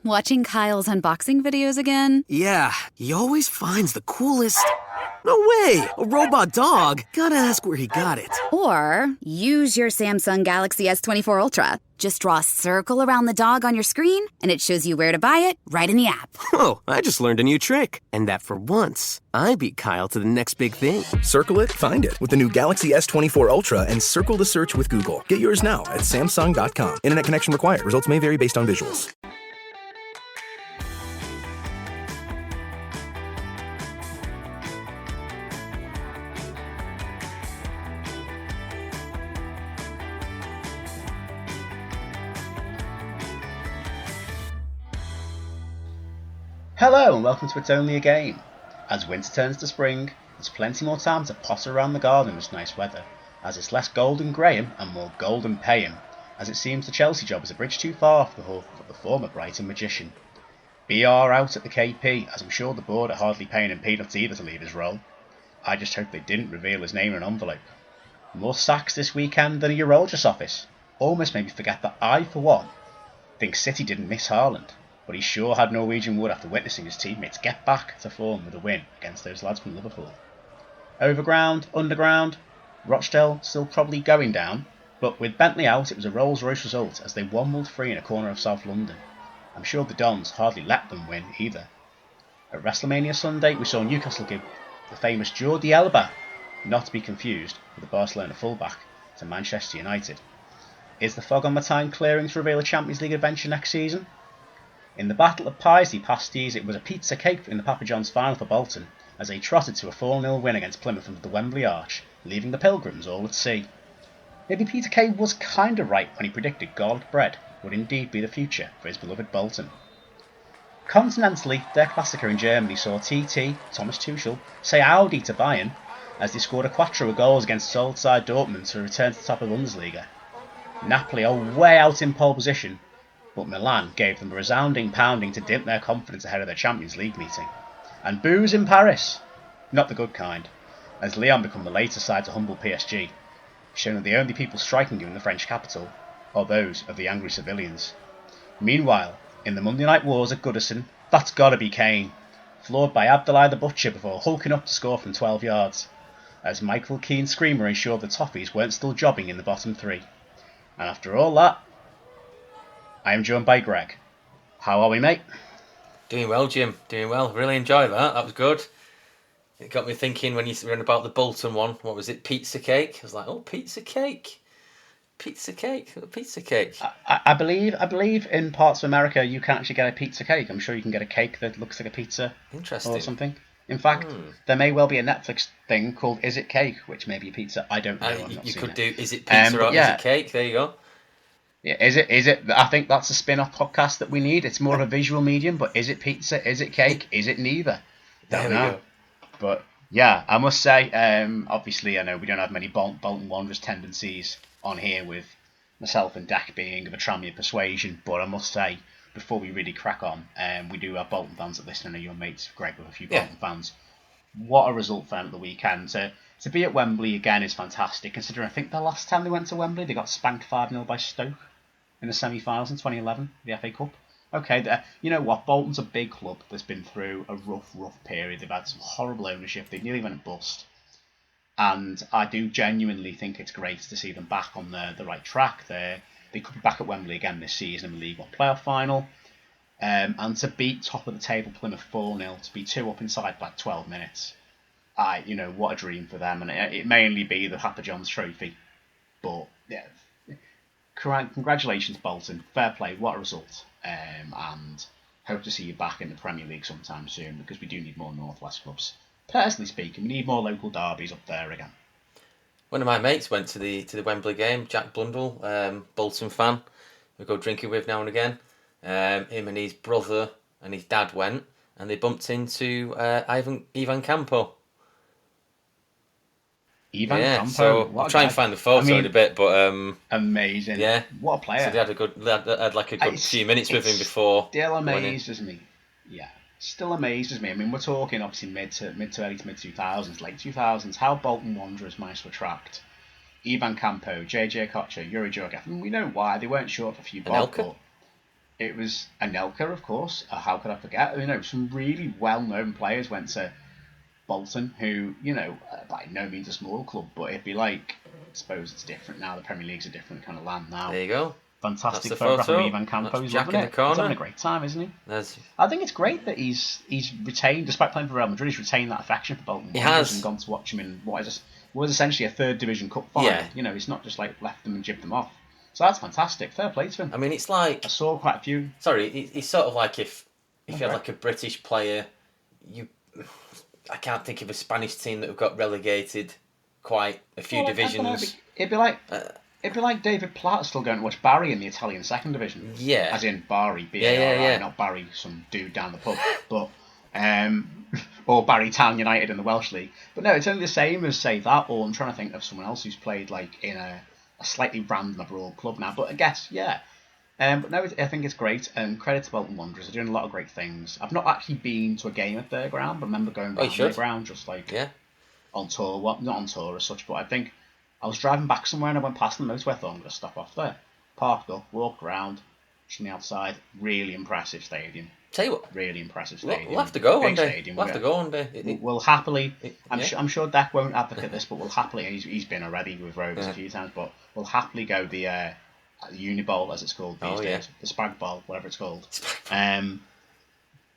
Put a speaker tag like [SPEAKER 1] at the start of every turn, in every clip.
[SPEAKER 1] Watching Kyle's unboxing videos again?
[SPEAKER 2] Yeah, he always finds the coolest... No way! A robot dog? Gotta ask where he got it.
[SPEAKER 1] Or use your Samsung Galaxy S24 Ultra. Just draw a circle around the dog on your screen, and it shows you where to buy it right in the app.
[SPEAKER 2] Whoa, I just learned a new trick. And that for once, I beat Kyle to the next big thing.
[SPEAKER 3] Circle it, find it with the new Galaxy S24 Ultra and circle the search with Google. Get yours now at Samsung.com. Internet connection required. Results may vary based on visuals.
[SPEAKER 4] Hello and welcome to It's Only a Game. As winter turns to spring, there's plenty more time to potter around the garden in this nice weather, as it's less Golden Graham and more Golden Payham, as it seems the Chelsea job is a bridge too far for the former Brighton magician. BR out at the KP, as I'm sure the board are hardly paying him peanuts either to leave his role. I just hope they didn't reveal his name in an envelope. More sacks this weekend than a urologist's office. Almost made me forget that I, for one, think City didn't miss Haaland. But he sure had Norwegian wood after witnessing his teammates get back to form with a win against those lads from Liverpool. Overground, underground, Rochdale still probably going down, but with Bentley out it was a Rolls-Royce result as they won 3 in a corner of South London. I'm sure the Dons hardly let them win either. At WrestleMania Sunday we saw Newcastle give the famous Jordi Alba, not to be confused with the Barcelona fullback, to Manchester United. Is the fog on my time clearing to reveal a Champions League adventure next season? In the Battle of Paisley past Tues, it was a pizza cake in the Papa John's final for Bolton, as they trotted to a 4-0 win against Plymouth under the Wembley Arch, leaving the Pilgrims all at sea. Maybe Peter Kay was kind of right when he predicted garlic bread would indeed be the future for his beloved Bolton. Continentally, their Klassiker in Germany saw TT, Thomas Tuchel, say Audi to Bayern, as they scored a quattro of goals against solid side Dortmund to return to the top of the Bundesliga. Napoli are way out in pole position, but Milan gave them a resounding pounding to dimp their confidence ahead of their Champions League meeting. And boos in Paris, not the good kind, as Lyon become the later side to humble PSG, showing that the only people striking you in the French capital are those of the angry civilians. Meanwhile, in the Monday Night Wars at Goodison, that's gotta be Kane, floored by Abdullah the Butcher before hulking up to score from 12 yards, as Michael Keane's screamer ensured the Toffees weren't still jobbing in the bottom 3. And after all that, I am joined by Greg. How are we, mate?
[SPEAKER 5] Doing well, Jim. Doing well. Really enjoyed that. That was good. It got me thinking when you were about the Bolton one. What was it? Pizza cake? I was like, oh, pizza cake. Pizza cake. Pizza cake.
[SPEAKER 4] I believe in parts of America you can actually get a pizza cake. I'm sure you can get a cake that looks like a pizza.
[SPEAKER 5] Interesting.
[SPEAKER 4] Or something. In fact, there may well be a Netflix thing called Is It Cake, which may be a pizza. I don't know.
[SPEAKER 5] You could do Is It Pizza or Is It Cake? There you go.
[SPEAKER 4] Yeah, is it? I think that's a spin-off podcast that we need. It's more of a visual medium, but is it pizza? Is it cake? Is it neither? Don't know. But yeah, I must say, obviously I know we don't have many Bolton Wanderers tendencies on here with myself and Dak being of a Tranmere persuasion, but I must say, before we really crack on, we do have Bolton fans that listen. I know your mates, Greg, with a few Bolton fans. What a result for them at the weekend. To be at Wembley again is fantastic, considering I think the last time they went to Wembley, they got spanked 5-0 by Stoke in the semi-finals in 2011, the FA Cup. Okay, you know what? Bolton's a big club that's been through a rough period. They've had some horrible ownership. They nearly went bust. And I do genuinely think it's great to see them back on the right track. They could be back at Wembley again this season in the League One playoff final. And to beat top of the table Plymouth 4-0, to be 2 up inside like 12 minutes. What a dream for them. And it may only be the Papa John's trophy. But, yeah, congratulations, Bolton. Fair play. What a result. And hope to see you back in the Premier League sometime soon, because we do need more North West clubs. Personally speaking, we need more local derbies up there again.
[SPEAKER 5] One of my mates went to the Wembley game, Jack Blundell, Bolton fan, we go drinking with now and again. Him and his brother and his dad went, and they bumped into Ivan Campo.
[SPEAKER 4] Campo.
[SPEAKER 5] So I'll try and find the photo in a bit, but
[SPEAKER 4] amazing.
[SPEAKER 5] Yeah,
[SPEAKER 4] what a player.
[SPEAKER 5] So they had a good few minutes with him before.
[SPEAKER 4] Still amazes me. Yeah, still amazes me. I mean, we're talking obviously mid to early to mid 2000s, late 2000s. How Bolton Wanderers managed to attract Ivan Campo, JJ Kocher, Yuri Djurgården. I mean, we know why they weren't short for a few bob, but It was Anelka, of course. How could I forget? Some really well-known players went to Bolton, who, by no means a small club, but it'd be like, I suppose it's different now. The Premier League's a different kind of land now.
[SPEAKER 5] There you go.
[SPEAKER 4] Fantastic
[SPEAKER 5] That's the
[SPEAKER 4] photograph of
[SPEAKER 5] photo.
[SPEAKER 4] Ivan Campo.
[SPEAKER 5] That's
[SPEAKER 4] He's
[SPEAKER 5] Jack
[SPEAKER 4] loving
[SPEAKER 5] in the
[SPEAKER 4] it.
[SPEAKER 5] corner.
[SPEAKER 4] He's having a great time, isn't he? I think it's great that he's retained, despite playing for Real Madrid, he's retained that affection for Bolton.
[SPEAKER 5] He has.
[SPEAKER 4] And gone to watch him in what was essentially a third division cup final.
[SPEAKER 5] Yeah.
[SPEAKER 4] He's not just like left them and jibbed them off. So that's fantastic. Fair play to him.
[SPEAKER 5] I mean, it's like...
[SPEAKER 4] I saw quite a few...
[SPEAKER 5] Sorry, it's sort of like if you had like a British player, I can't think of a Spanish team that have got relegated quite a few divisions.
[SPEAKER 4] It'd be like David Platt still going to watch Barry in the Italian second division.
[SPEAKER 5] Yeah.
[SPEAKER 4] As in Bari, B-A-R-I, not Barry, some dude down the pub. But or Barry Town United in the Welsh League. But no, it's only the same as, say, that, or I'm trying to think of someone else who's played like in a slightly random abroad club now. But I guess, yeah. But no, I think it's great, and credit to Bolton Wanderers. They're doing a lot of great things. I've not actually been to a game at their ground, but I remember going down their ground just like on tour. Well, not on tour as such, but I think I was driving back somewhere and I went past the motorway. I thought I'm going to stop off there. Parked up, walked around, just on the outside. Really impressive stadium.
[SPEAKER 5] Tell you what,
[SPEAKER 4] really impressive stadium.
[SPEAKER 5] We'll have to go one day.
[SPEAKER 4] Stadium.
[SPEAKER 5] We'll have to go one day.
[SPEAKER 4] We'll happily. I'm sure Dak won't advocate this, but we'll happily. He's been already with Rovers a few times, but we'll happily go the Unibowl, as it's called these days, the Spag Bowl, whatever it's called.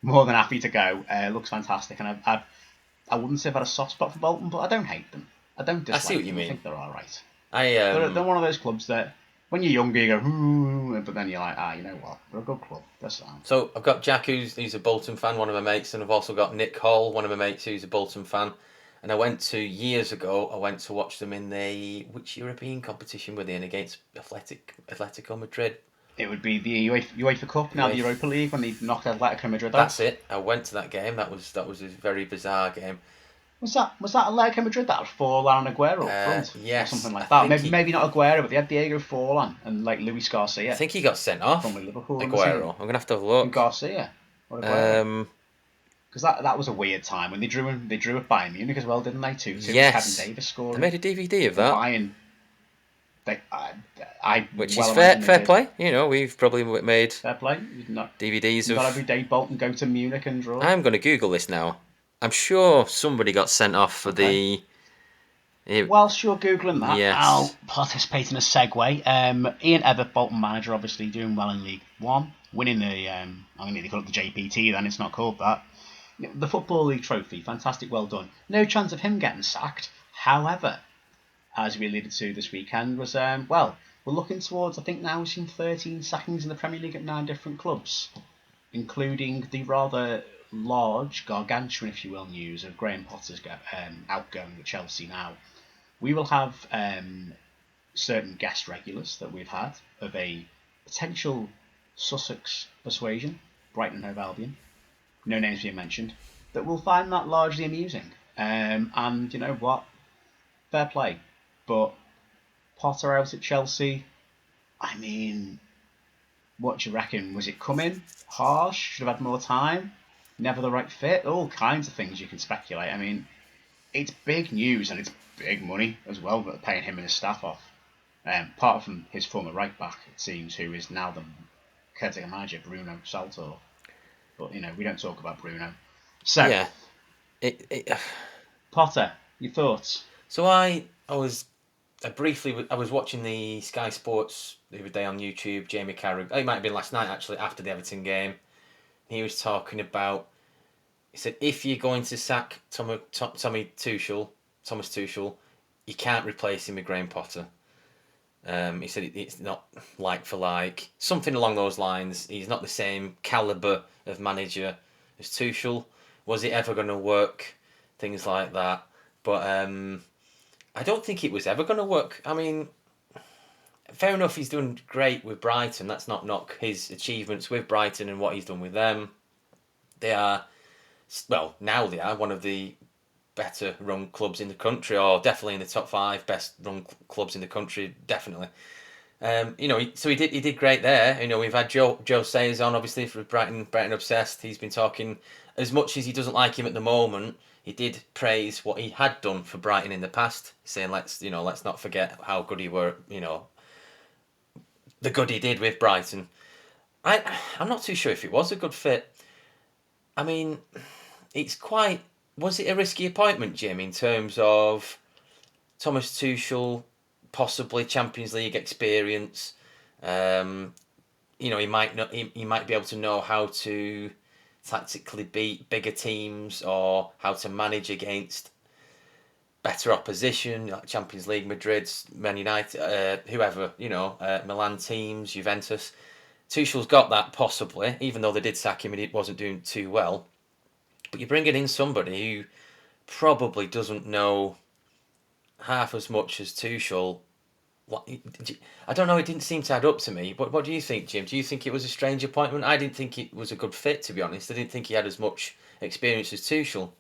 [SPEAKER 4] More than happy to go. Looks fantastic, and I wouldn't say I've had a soft spot for Bolton, but I don't hate them. I don't dislike them.
[SPEAKER 5] I see what you mean.
[SPEAKER 4] I think they're all right.
[SPEAKER 5] They're
[SPEAKER 4] one of those clubs that when you're younger you go, but then you're like, you know what? They're a good club. They're sound.
[SPEAKER 5] So I've got Jack, who's a Bolton fan, one of my mates, and I've also got Nick Hall, one of my mates, who's a Bolton fan. And years ago, I went to watch them in which European competition were they in against Atletico Madrid?
[SPEAKER 4] It would be the UEFA Cup, now the Europa League, when they knocked Atletico Madrid out.
[SPEAKER 5] That's it. I went to that game. That was a very bizarre game.
[SPEAKER 4] Was that Atletico Madrid that had Forlan and Aguero up front?
[SPEAKER 5] Yes.
[SPEAKER 4] Or something like that. Maybe not Aguero, but they had Diego Forlan and like Luis Garcia.
[SPEAKER 5] I think he got sent off.
[SPEAKER 4] From Liverpool.
[SPEAKER 5] Aguero. I'm going to have to have a look.
[SPEAKER 4] And Garcia. Because that was a weird time when they drew at Bayern Munich as well, didn't they? Too.
[SPEAKER 5] Yes.
[SPEAKER 4] Kevin Davis scoring.
[SPEAKER 5] They made a DVD of that.
[SPEAKER 4] Bayern.
[SPEAKER 5] Which is fair play. We've probably made
[SPEAKER 4] fair play.
[SPEAKER 5] DVDs
[SPEAKER 4] not every day Bolton go to Munich and draw.
[SPEAKER 5] I'm going to Google this now. I'm sure somebody got sent off for the...
[SPEAKER 4] Whilst you're Googling that,
[SPEAKER 5] yes.
[SPEAKER 4] I'll participate in a segue. Ian Evatt, Bolton manager, obviously doing well in League One, winning the... I'm going to need to call it the JPT then, it's not called that. The Football League trophy, fantastic, well done. No chance of him getting sacked. However, as we alluded to this weekend, was, we're looking towards, I think now we've seen 13 sackings in the Premier League at 9 different clubs, including the rather large, gargantuan, if you will, news of Graham Potter's outgoing with Chelsea now. We will have certain guest regulars that we've had of a potential Sussex persuasion, Brighton and Hove Albion, no names being mentioned, that will find that largely amusing. And you know what? Fair play. But Potter out at Chelsea, I mean, what do you reckon? Was it coming? Harsh? Should have had more time? Never the right fit? All kinds of things you can speculate. I mean, it's big news and it's big money as well that they're paying him and his staff off. Apart from his former right back, it seems, who is now the caretaker manager, Bruno Salto. But, we don't talk about Bruno. So,
[SPEAKER 5] yeah.
[SPEAKER 4] Potter, your thoughts?
[SPEAKER 5] So I was watching the Sky Sports the other day on YouTube, Jamie Carragher. It might have been last night, actually, after the Everton game. He was talking about, he said, if you're going to sack Thomas Tuchel, you can't replace him with Graham Potter. He said it's not like for like, something along those lines. He's not the same calibre of manager as Tuchel. Was it ever going to work? Things like that. But I don't think it was ever going to work. I mean, fair enough, he's doing great with Brighton. That's not knock his achievements with Brighton and what he's done with them. They are, now they are one of the better run clubs in the country, or definitely in the top 5 best run clubs in the country, definitely. So he did great there. We've had Joe Sayers on, obviously, for Brighton Obsessed. He's been talking, as much as he doesn't like him at the moment, he did praise what he had done for Brighton in the past, saying let's not forget how good he were, the good he did with Brighton. I'm not too sure if it was a good fit. I mean, it's quite. Was it a risky appointment, Jim, in terms of Thomas Tuchel, possibly Champions League experience? Um, he might not. He might be able to know how to tactically beat bigger teams or how to manage against better opposition, like Champions League, Madrid's, Man United, whoever, Milan teams, Juventus. Tuchel's got that possibly, even though they did sack him and it wasn't doing too well. But you're bringing in somebody who probably doesn't know half as much as Tuchel. I don't know, it didn't seem to add up to me. What do you think, Jim? Do you think it was a strange appointment? I didn't think it was a good fit, to be honest. I didn't think he had as much experience as Tuchel.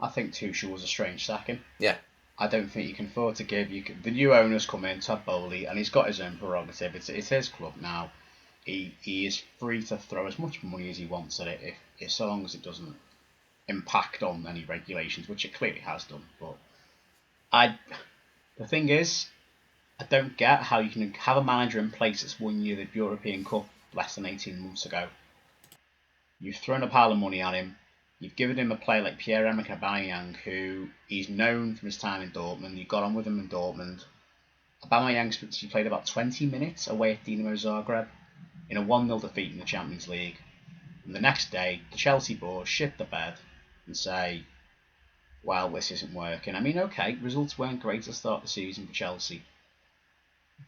[SPEAKER 4] I think Tuchel was a strange sacking.
[SPEAKER 5] Yeah.
[SPEAKER 4] I don't think you can afford to give the new owners come in, Todd Bowley, and he's got his own prerogative. It's his club now. He is free to throw as much money as he wants at it, if so long as it doesn't impact on any regulations, which it clearly has done. But the thing is, I don't get how you can have a manager in place that's won you the European Cup less than 18 months ago. You've thrown a pile of money at him. You've given him a player like Pierre-Emerick Aubameyang, who he's known from his time in Dortmund. You got on with him in Dortmund. Aubameyang played about 20 minutes away at Dinamo Zagreb in a 1-0 defeat in the Champions League. And the next day, the Chelsea board shit the bed and say, well, this isn't working. I mean, okay, results weren't great to start the season for Chelsea.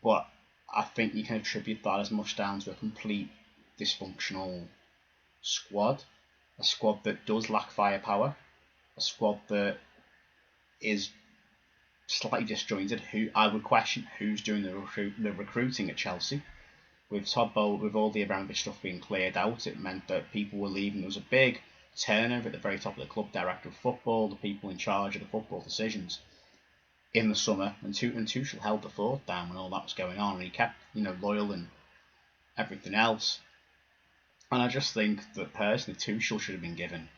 [SPEAKER 4] But I think you can attribute that as much down to a complete dysfunctional squad. A squad that does lack firepower, a squad that is slightly disjointed. Who I would question who's doing the recruiting at Chelsea. With Todd Bowley, with all the Abramovich stuff being cleared out, it meant that people were leaving. There was a big turnover at the very top of the club, director of football, the people in charge of the football decisions in the summer, and Tuchel held the fort down when all that was going on, and he kept loyal and everything else. And I just think that personally, Tuchel should have been given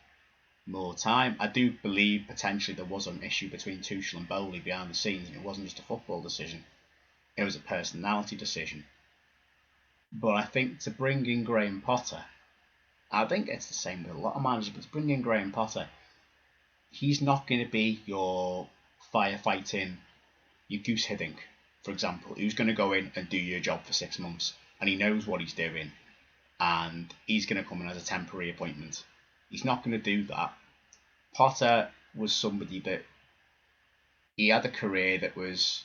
[SPEAKER 4] more time. I do believe potentially there was an issue between Tuchel and Bowley behind the scenes, and it wasn't just a football decision. It was a personality decision. But I think to bring in Graham Potter, I think it's the same with a lot of managers, but to bring in Graham Potter, he's not going to be your firefighting, your Goose Hiddink, for example, who's going to go in and do your job for 6 months, and he knows what he's doing. And he's going to come in as a temporary appointment. He's not going to do that. Potter was somebody that he had a career that was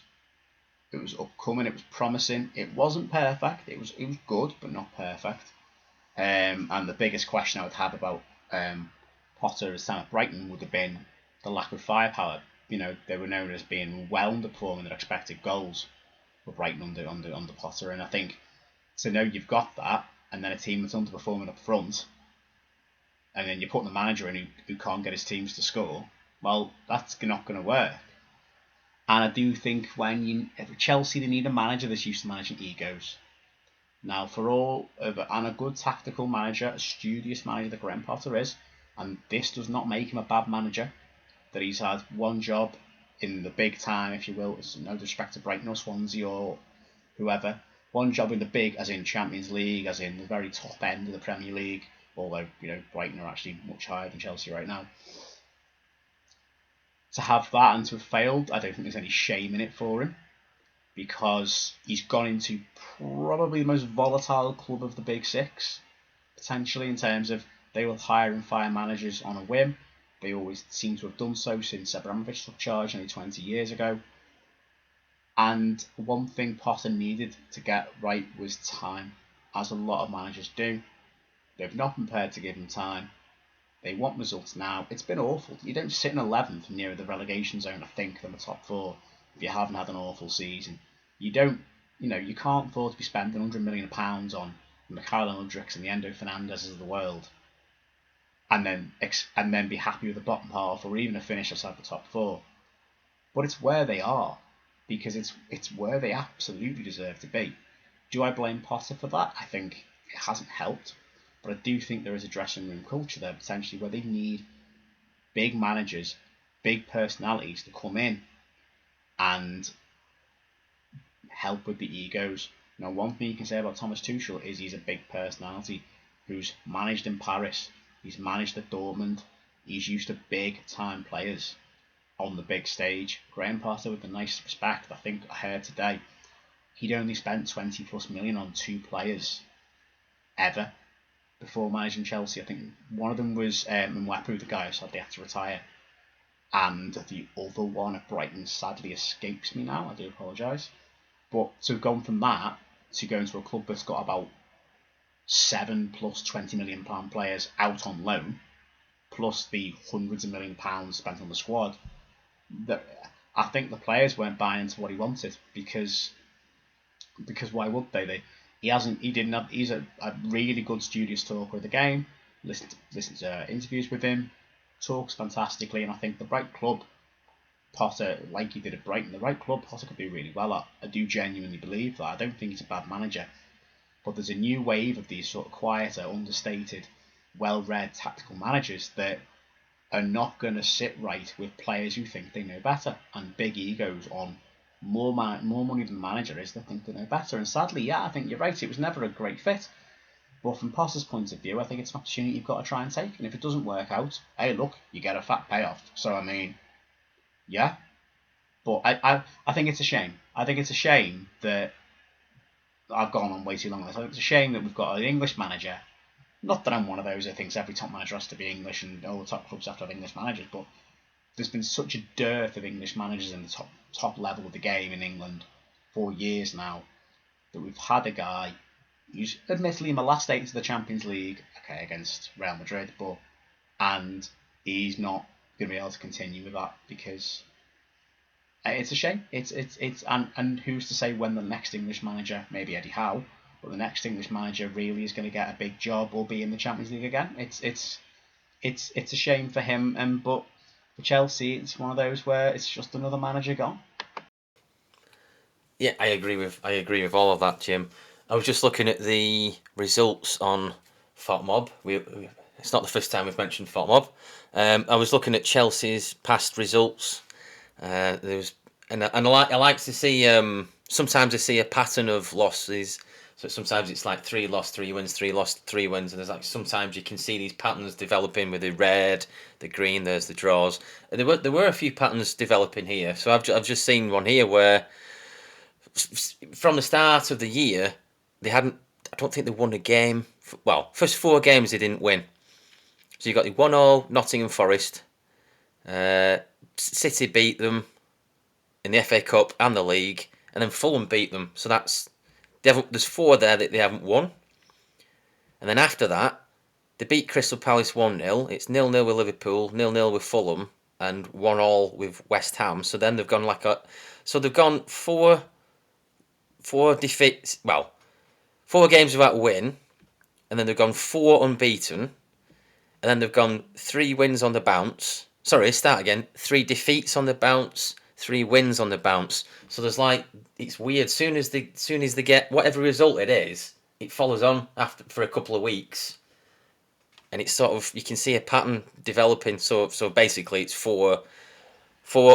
[SPEAKER 4] upcoming. It was promising. It wasn't perfect. It was good, but not perfect. And the biggest question I would have about Potter as time at Brighton would have been the lack of firepower. They were known as being well underperforming their expected goals for Brighton under Potter, and I think to know you've got that. And then a team that's underperforming up front, and then you're putting a manager in who can't get his teams to score, well, that's not going to work. And I do think at Chelsea, they need a manager that's used to managing egos. Now, and a good tactical manager, a studious manager that Graham Potter is, and this does not make him a bad manager, that he's had one job in the big time, if you will, no disrespect to Brighton or Swansea or whoever, one job in the big, as in Champions League, as in the very top end of the Premier League, although Brighton are actually much higher than Chelsea right now. To have that and to have failed, I don't think there's any shame in it for him, because he's gone into probably the most volatile club of the Big Six, potentially, in terms of they will hire and fire managers on a whim. They always seem to have done so since Abramovich took charge nearly 20 years ago. And one thing Potter needed to get right was time, as a lot of managers do. They've not been prepared to give him time. They want results now. It's been awful. You don't sit in 11th near the relegation zone, I think, than the top four if you haven't had an awful season. You can't afford to be spending £100 million on Mikhail Mudryks and the Endo Fernandezes of the world, and then be happy with the bottom half or even a finish outside the top four. But it's where they are, because it's where they absolutely deserve to be. Do I blame Potter for that? I think it hasn't helped, but I do think there is a dressing room culture there potentially where they need big managers, big personalities to come in and help with the egos. Now, one thing you can say about Thomas Tuchel is he's a big personality who's managed in Paris, he's managed at Dortmund, he's used to big-time players on the big stage. Graham Potter, with the nice respect, I think I heard today, he'd only spent 20 plus million on 2 players ever before managing Chelsea. I think one of them was Mwepu, the guy who sadly had to retire, and the other one at Brighton sadly escapes me now. I do apologise. But to have gone from that to going to a club that's got about 7 plus £20 million players out on loan, plus the hundreds of £1 million spent on the squad, that I think the players weren't buying into what he wanted because why would they? He's a really good studious talker of the game. Listen to interviews with him, talks fantastically, and I think the right club, Potter, like he did at Brighton, the right club Potter could do really well at. I do genuinely believe that. I don't think he's a bad manager, but there's a new wave of these sort of quieter, understated, well-read tactical managers that are not going to sit right with players who think they know better, and big egos on more money than the manager is that think they know better. And sadly, yeah, I think you're right, it was never a great fit. But from Potter's point of view, I think it's an opportunity you've got to try and take. And if it doesn't work out, hey, look, you get a fat payoff. So, I mean, yeah. But I think it's a shame. I think it's a shame that I've gone on way too long on this. I think it's a shame that we've got an English manager. Not that I'm one of those who thinks every top manager has to be English and all the top clubs have to have English managers, but there's been such a dearth of English managers in the top level of the game in England for years now that we've had a guy who's admittedly in the last 8 of the Champions League, okay, against Real Madrid, and he's not going to be able to continue with that because it's a shame. And who's to say when the next English manager, maybe Eddie Howe, but the next English manager really is going to get a big job or be in the Champions League again? It's a shame for him, but for Chelsea, it's one of those where it's just another manager gone.
[SPEAKER 5] Yeah, I agree with all of that, Jim. I was just looking at the results on FOTMob. It's not the first time we've mentioned FOTMob. I was looking at Chelsea's past results. I like to see. Sometimes I see a pattern of losses. So sometimes it's like 3 lost, 3 wins, 3 lost, 3 wins, and there's like sometimes you can see these patterns developing with the red, the green. There's the draws, and there were a few patterns developing here. So I've just seen one here where from the start of the year they hadn't. I don't think they won a game. Well, first 4 games they didn't win. So you got the 1-0 Nottingham Forest. City beat them in the FA Cup and the league, and then Fulham beat them. So there's 4 there that they haven't won. And then after that, they beat Crystal Palace 1-0. It's 0-0 with Liverpool, 0-0 with Fulham, and 1-1 with West Ham. So then they've gone they've gone 4 defeats. Well, 4 games without a win, and then they've gone 4 unbeaten, and then they've gone 3 wins on the bounce. Sorry, start again. 3 defeats on the bounce, 3 wins on the bounce. So there's it's weird. Soon as they get whatever result it is, it follows on for a couple of weeks, and it's sort of you can see a pattern developing. So basically, it's 4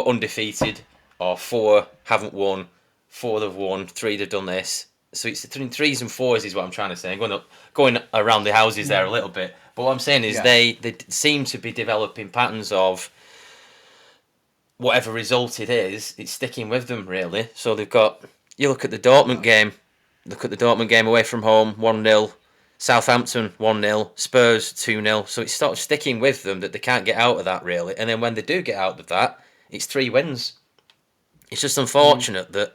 [SPEAKER 5] undefeated, or 4 haven't won, 4 they've won, 3 they've done this. So it's 3s and 4s is what I'm trying to say. I'm going around the houses there a little bit. But what I'm saying is they seem to be developing patterns of whatever result it is, it's sticking with them, really. So they've got... You look at the Dortmund game. Look at the Dortmund game away from home, 1-0. Southampton, 1-0. Spurs, 2-0. So it's sort of sticking with them that they can't get out of that, really. And then when they do get out of that, it's 3 wins. It's just unfortunate that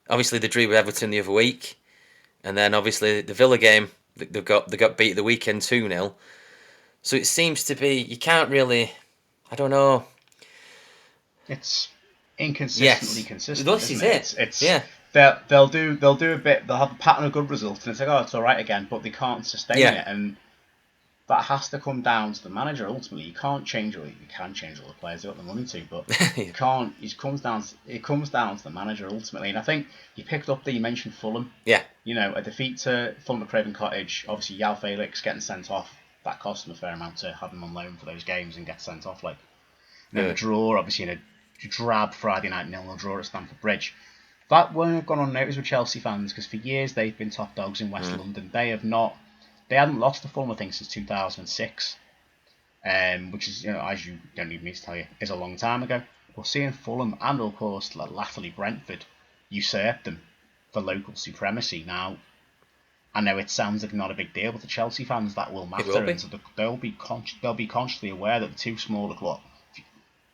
[SPEAKER 5] obviously they drew with Everton the other week. And then obviously the Villa game, they got beat the weekend 2-0. So it seems to be... You can't really... I don't know...
[SPEAKER 4] It's inconsistently consistent.
[SPEAKER 5] This is it.
[SPEAKER 4] It's
[SPEAKER 5] yeah.
[SPEAKER 4] They'll do a bit. They'll have a pattern of good results, and it's like, oh, it's all right again, but they can't sustain it, and that has to come down to the manager. Ultimately, you can't change all. You can change all the players. They've got the money to, but you can't. It comes down to the manager ultimately, and I think you picked up that you mentioned Fulham.
[SPEAKER 5] Yeah.
[SPEAKER 4] You know, a defeat to Fulham at Craven Cottage. Obviously, Yao Felix getting sent off. That cost them a fair amount to have him on loan for those games and get sent off. A draw, obviously, in a drab Friday night 0-0 draw at Stamford Bridge. That won't have gone unnoticed with Chelsea fans because for years they've been top dogs in West London. They hadn't lost to Fulham, I think, since 2006, which is, as you don't need me to tell you, is a long time ago. But seeing Fulham and, of course, latterly Brentford usurp them for local supremacy now, I know it sounds like not a big deal, but the Chelsea fans that will matter.
[SPEAKER 5] It will be.
[SPEAKER 4] And so they'll be consciously aware that the two smaller clubs, if you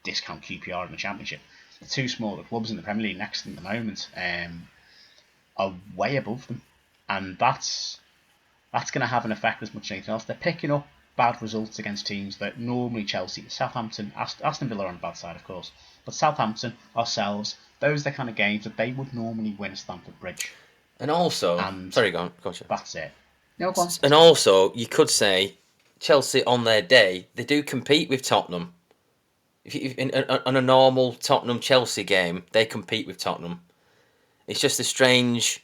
[SPEAKER 4] discount QPR in the Championship, the two smaller clubs in the Premier League next to them at the moment are way above them, and that's going to have an effect as much as anything else. They're picking up bad results against teams that normally Chelsea, Southampton, Aston Villa are on the bad side, of course, but Southampton, ourselves, those are the kind of games that they would normally win at Stamford Bridge.
[SPEAKER 5] And also, sorry, go on.
[SPEAKER 4] That's it. No, go on.
[SPEAKER 5] And also, you could say Chelsea on their day, they do compete with Tottenham. On a normal Tottenham-Chelsea game, they compete with Tottenham. It's just a strange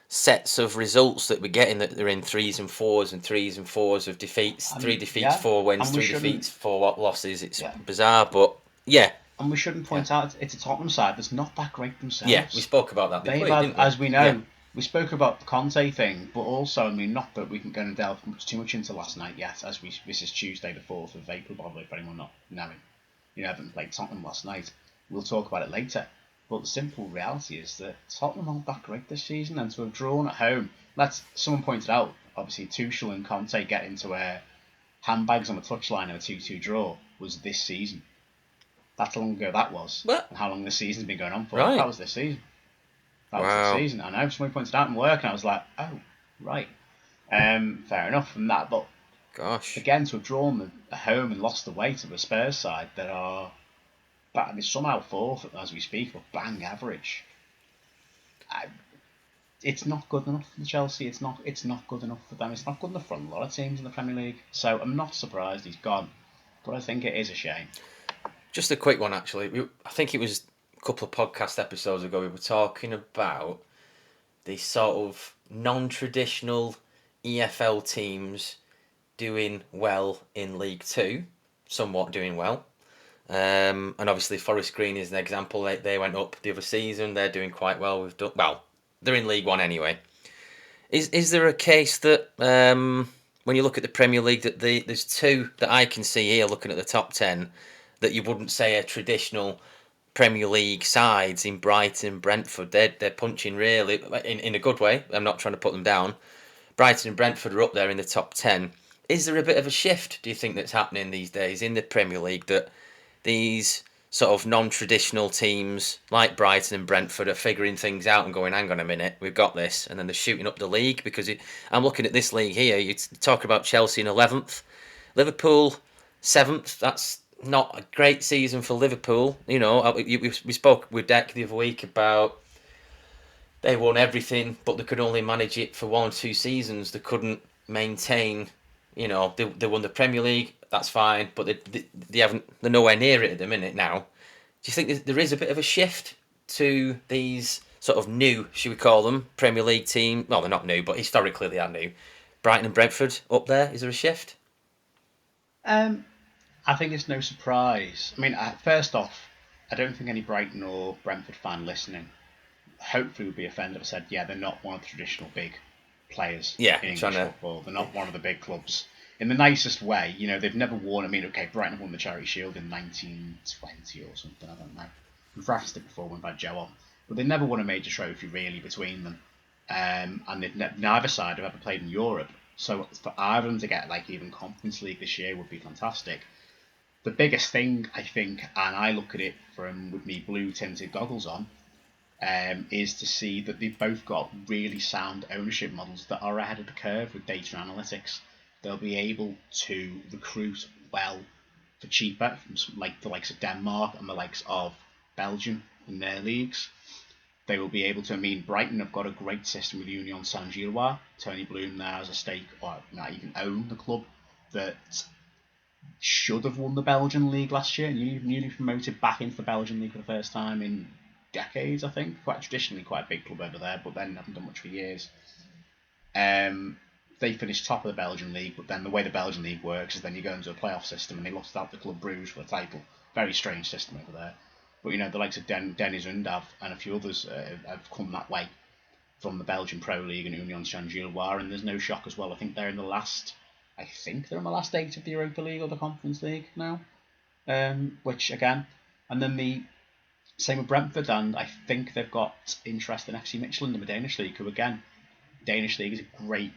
[SPEAKER 5] sets of results that we're getting that they're in 3s and 4s of defeats. 3 defeats, 4 wins, 3 defeats, 4 losses. It's bizarre, but yeah.
[SPEAKER 4] And we shouldn't point out it's a Tottenham side that's not that great themselves.
[SPEAKER 5] Yeah, we spoke about that before,
[SPEAKER 4] didn't we? As we know, we spoke about the Conte thing, but also, not that we can go and delve too much into last night yet, as this is Tuesday the 4th of April, by the way, for anyone not knowing. Haven't played Tottenham last night. We'll talk about it later. But the simple reality is that Tottenham aren't that great this season, and to have drawn at home, someone pointed out, obviously Tuchel and Conte get into handbags on the touchline of a 2-2 draw was this season. That's how long ago that was.
[SPEAKER 5] What?
[SPEAKER 4] And how long this season's been going on for.
[SPEAKER 5] Right.
[SPEAKER 4] That was this season. That was this season. I know, someone pointed out in work, and I was like, oh, right. Fair enough from that, but
[SPEAKER 5] gosh,
[SPEAKER 4] again, to have drawn at home and lost away to the Spurs side that are somehow fourth as we speak, but bang average. It's not good enough for Chelsea. It's not good enough for them. It's not good enough for a lot of teams in the Premier League. So I'm not surprised he's gone, but I think it is a shame.
[SPEAKER 5] Just a quick one, actually. I think it was a couple of podcast episodes ago. We were talking about the sort of non-traditional EFL teams doing well in League Two, somewhat doing well. And obviously Forest Green is an example. They went up the other season. They're doing quite well. They're in League One anyway. Is there a case that when you look at the Premier League that there's two that I can see here looking at the top 10 that you wouldn't say are traditional Premier League sides in Brighton and Brentford? They're punching really in a good way. I'm not trying to put them down. Brighton and Brentford are up there in the top 10. Is there a bit of a shift, do you think, that's happening these days in the Premier League that these sort of non-traditional teams like Brighton and Brentford are figuring things out and going, hang on a minute, we've got this, and then they're shooting up the league? Because I'm looking at this league here, you talk about Chelsea in 11th, Liverpool 7th, that's not a great season for Liverpool. We spoke with Deck the other week about they won everything, but they could only manage it for 1 or 2 seasons. They couldn't maintain, they won the Premier League, that's fine, but they're nowhere near it at the minute now. Do you think there is a bit of a shift to these sort of new, should we call them, Premier League team? Well, they're not new, but historically they are new. Brighton and Brentford up there, is there a shift?
[SPEAKER 4] I think it's no surprise. First off, I don't think any Brighton or Brentford fan listening hopefully would be offended if I said, they're not one of the traditional big players in English football. They're not one of the big clubs. In the nicest way, they've never won. Brighton won the Charity Shield in 1920 or something, I don't know. We've referenced it before when we've had Joe on. But they've never won a major trophy, really, between them. And neither side have ever played in Europe. So for either of them to get, even Conference League this year would be fantastic. The biggest thing, I think, and I look at it with me blue-tinted goggles on, is to see that they've both got really sound ownership models that are ahead of the curve with data analytics. They'll be able to recruit well for cheaper, from the likes of Denmark and the likes of Belgium in their leagues. They will be able to, Brighton have got a great system with Union Saint-Gilloise. Tony Bloom now has a stake, or not even own the club, that should have won the Belgian league last year and newly promoted back into the Belgian league for the first time in decades, I think. Traditionally quite a big club over there, but then haven't done much for years. They finished top of the Belgian league, but then the way the Belgian league works is then you go into a playoff system and they lost out the Club Bruges for the title. Very strange system over there. But the likes of Dennis Undav and a few others have come that way from the Belgian Pro League and Union Saint-Gilloise, and there's no shock as well. I think they're in the last 8 of the Europa League or the Conference League now. Which again, and then the same with Brentford, and I think they've got interest in FC Midtjylland in the Danish League, who again, Danish League is a great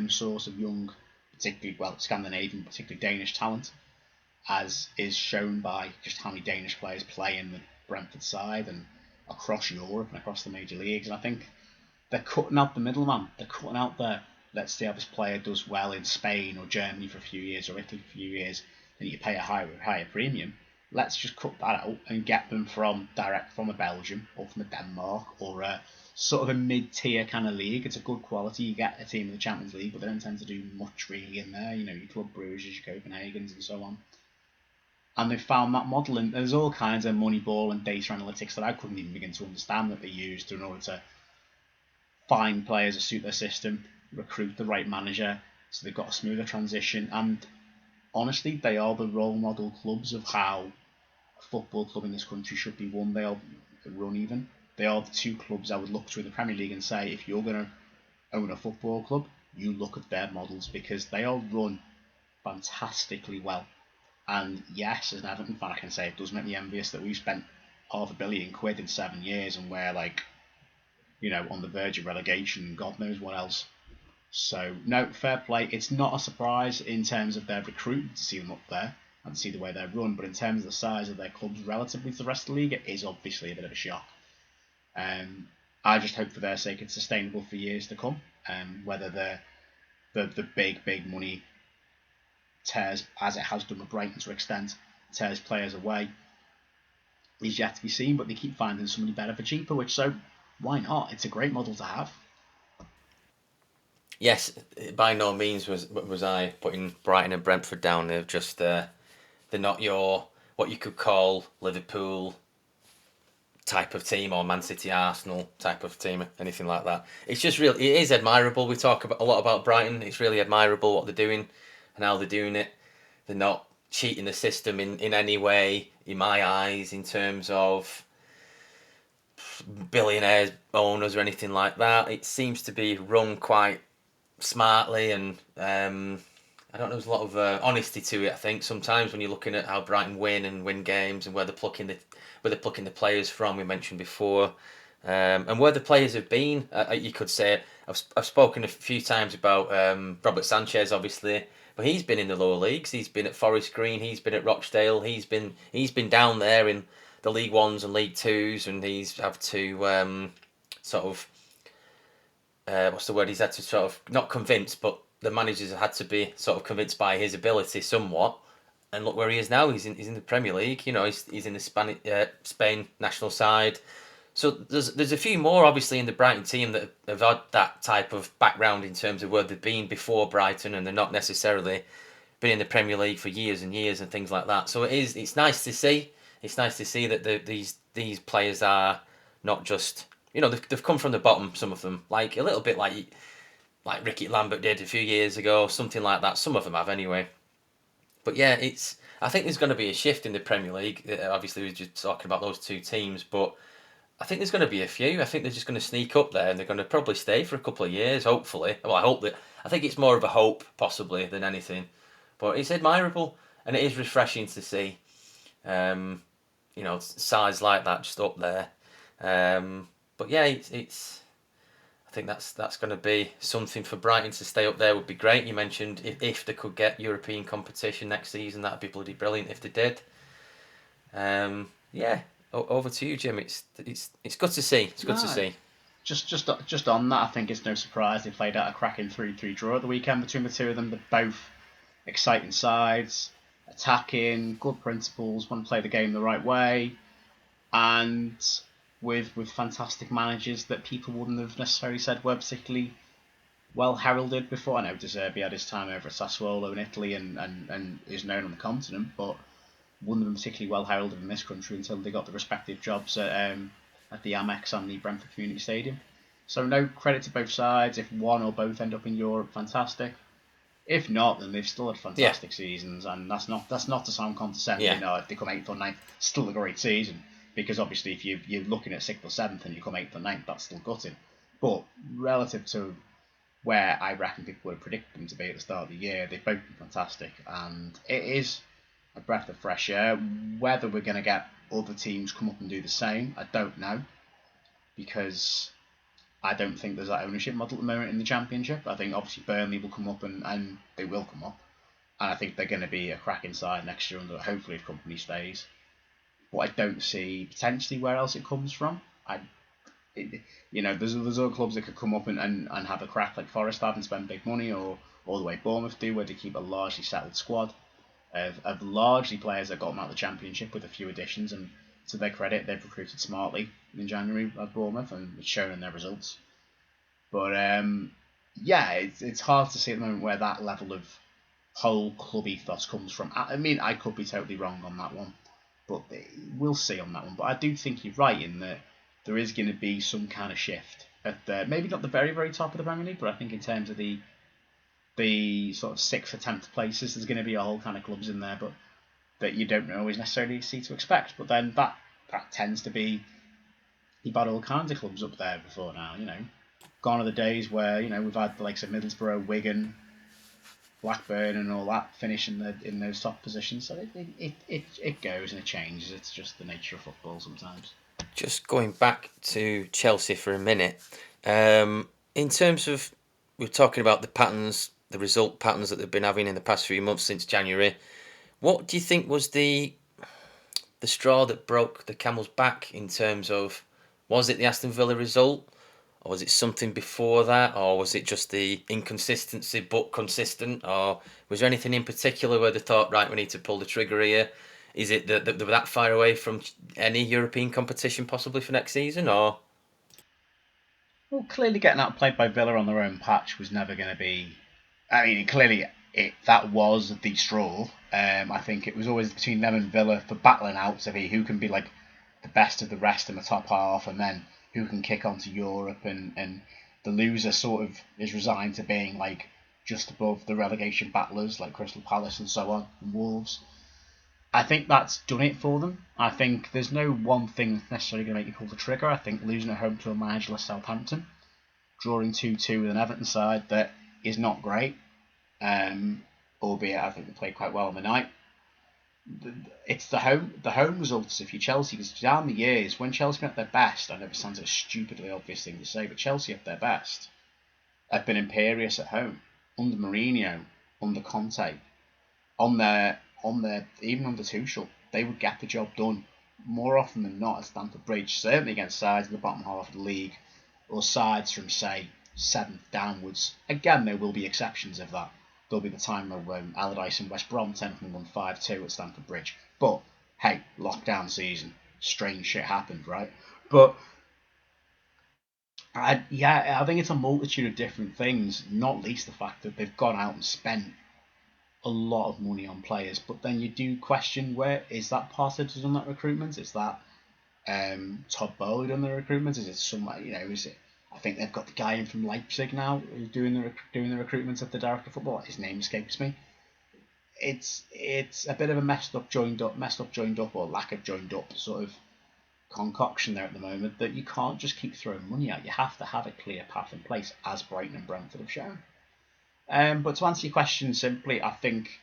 [SPEAKER 4] source of young, particularly Scandinavian, particularly Danish talent, as is shown by just how many Danish players play in the Brentford side and across Europe and across the major leagues. And I think they're cutting out the middleman. They're cutting out the let's see how this player does well in Spain or Germany for a few years or Italy for a few years, and you pay a higher premium. Let's just cut that out and get them direct from a Belgium or from a Denmark or a sort of a mid-tier kind of league. It's a good quality. You get a team in the Champions League, but they don't tend to do much really in there. Your Club Brugge's, your Copenhagen's and so on. And they've found that model, and there's all kinds of Moneyball and data analytics that I couldn't even begin to understand that they used in order to find players that suit their system, recruit the right manager, so they've got a smoother transition. And honestly, they are the role model clubs of how a football club in this country should be run. They are run even. They are the two clubs I would look to in the Premier League and say, if you're going to own a football club, you look at their models, because they are run fantastically well. And yes, as an Everton fan, I can say it does make me envious that we've spent £500 million in 7 years and we're on the verge of relegation and God knows what else. So, no, fair play. It's not a surprise in terms of their recruitment to see them up there and to see the way they're run, but in terms of the size of their clubs relatively to the rest of the league, it is obviously a bit of a shock. I just hope for their sake it's sustainable for years to come. Whether the big money tears, as it has done with Brighton to an extent, tears players away, is yet to be seen, but they keep finding somebody better for cheaper, so why not? It's a great model to have.
[SPEAKER 5] Yes, by no means was I putting Brighton and Brentford down. They're just they're not your what you could call Liverpool type of team or Man City, Arsenal type of team, anything like that. It's just it is admirable. We talk a lot about Brighton. It's really admirable what they're doing and how they're doing it. They're not cheating the system in any way, in my eyes, in terms of billionaires, owners or anything like that. It seems to be run quite smartly, and I don't know, there's a lot of honesty to it. I think sometimes when you're looking at how Brighton win games and where they're plucking the players from, we mentioned before, and where the players have been. You could say I've spoken a few times about Robert Sanchez, obviously, but he's been in the lower leagues. He's been at Forest Green. He's been at Rochdale. He's been down there in the League Ones and League Twos, and he's had to what's the word? He's had to sort of not convince, but the managers have had to be sort of convinced by his ability somewhat. And look where he is now. He's in the Premier League. He's in the Spain national side. So there's a few more obviously in the Brighton team that have had that type of background in terms of where they've been before Brighton, and they're not necessarily been in the Premier League for years and years and things like that. So it's nice to see. It's nice to see that these players are not just, they've come from the bottom, some of them, like a little bit like Ricky Lambert did a few years ago, something like that. Some of them have anyway. But yeah, I think there's going to be a shift in the Premier League. Obviously, we were just talking about those two teams, but I think there's going to be a few. I think they're just going to sneak up there, and they're going to probably stay for a couple of years, hopefully. Well, I think it's more of a hope, possibly, than anything. But it's admirable, and it is refreshing to see, sides like that just up there. But yeah, it's. I think that's going to be something for Brighton to stay up there. Would be great. You mentioned if they could get European competition next season, that'd be bloody brilliant if they did. Yeah, over to you, Jim. It's good to see. It's good to see.
[SPEAKER 4] Just on that, I think it's no surprise they played out a cracking 3-3 draw at the weekend between the two of them. They're both exciting sides, attacking, good principles, want to play the game the right way, and with fantastic managers that people wouldn't have necessarily said were particularly well heralded before. I know De Zerbi had his time over at Sassuolo in Italy and is known on the continent, but wouldn't have been particularly well heralded in this country until they got the respective jobs at the Amex and the Brentford Community Stadium. So no, credit to both sides. If one or both end up in Europe, fantastic. If not, then they've still had fantastic seasons, and that's not to sound condescending.
[SPEAKER 5] Yeah.
[SPEAKER 4] If they come 8th or 9th, still a great season. because obviously if you're looking at 6th or 7th and you come 8th or 9th, that's still gutting. But relative to where I reckon people would predict them to be at the start of the year, they've both been fantastic, and it is a breath of fresh air. Whether we're going to get other teams come up and do the same, I don't know, because I don't think there's that ownership model at the moment in the Championship. I think obviously Burnley will come up, and they will come up, and I think they're going to be a cracking side next year, under hopefully if Company stays. But I don't see potentially where else it comes from. There's other clubs that could come up and have a crack like Forest have and spend big money, or all the way Bournemouth do, where they keep a largely settled squad of largely players that got them out of the Championship with a few additions, and to their credit, they've recruited smartly in January at Bournemouth, and it's shown in their results. But it's hard to see at the moment where that level of whole club ethos comes from. I mean, I could be totally wrong on that one, but we'll see on that one. But I do think you're right in that there is going to be some kind of shift at maybe not the very, very top of the Premier League, but I think in terms of the sort of 6th or 10th places, there's going to be a whole kind of clubs in there, but that you don't always necessarily see to expect. But then that tends to be, you've had all kinds of clubs up there before now, Gone are the days where, we've had the likes of Middlesbrough, Wigan, Blackburn and all that finish in those top positions. So it goes and it changes. It's just the nature of football sometimes.
[SPEAKER 5] Just going back to Chelsea for a minute, in terms of, we're talking about the patterns, the result patterns that they've been having in the past few months since January. What do you think was the straw that broke the camel's back in terms of, was it the Aston Villa result? Or was it something before that? Or was it just the inconsistency but consistent? Or was there anything in particular where they thought, right, we need to pull the trigger here? Is it that they were that far away from any European competition possibly for next season? Or
[SPEAKER 4] Well, clearly getting outplayed by Villa on their own patch was never going to be... I mean, clearly that was the straw. I think it was always between them and Villa for battling out to be who can be like the best of the rest in the top half, and then who can kick onto Europe, and the loser sort of is resigned to being like just above the relegation battlers like Crystal Palace and so on, and Wolves. I think that's done it for them. I think there's no one thing that's necessarily going to make you pull the trigger. I think losing at home to a managerless Southampton, drawing 2-2 with an Everton side that is not great, albeit I think they played quite well on the night. It's the home results if you're Chelsea, because down the years when Chelsea been at their best, I know it sounds like a stupidly obvious thing to say, but Chelsea at their best have been imperious at home under Mourinho, under Conte, on their even under Tuchel. They would get the job done more often than not at Stamford Bridge, certainly against sides in the bottom half of the league or sides from say 7th downwards. Again, there will be exceptions of that. There'll be the time when Allardyce and West Brom won 5-2 at Stamford Bridge. But, hey, lockdown season. Strange shit happened, right? But, I think it's a multitude of different things, not least the fact that they've gone out and spent a lot of money on players. But then you do question, where is that Potter done that recruitment? Is that Todd Bowley done the recruitment? Is it somebody, is it... I think they've got the guy in from Leipzig now who's doing the recruitment of the director of football. His name escapes me. It's a bit of a messed up, joined up, or lack of joined up sort of concoction there at the moment that you can't just keep throwing money at. You have to have a clear path in place, as Brighton and Brentford have shown. But to answer your question simply, I think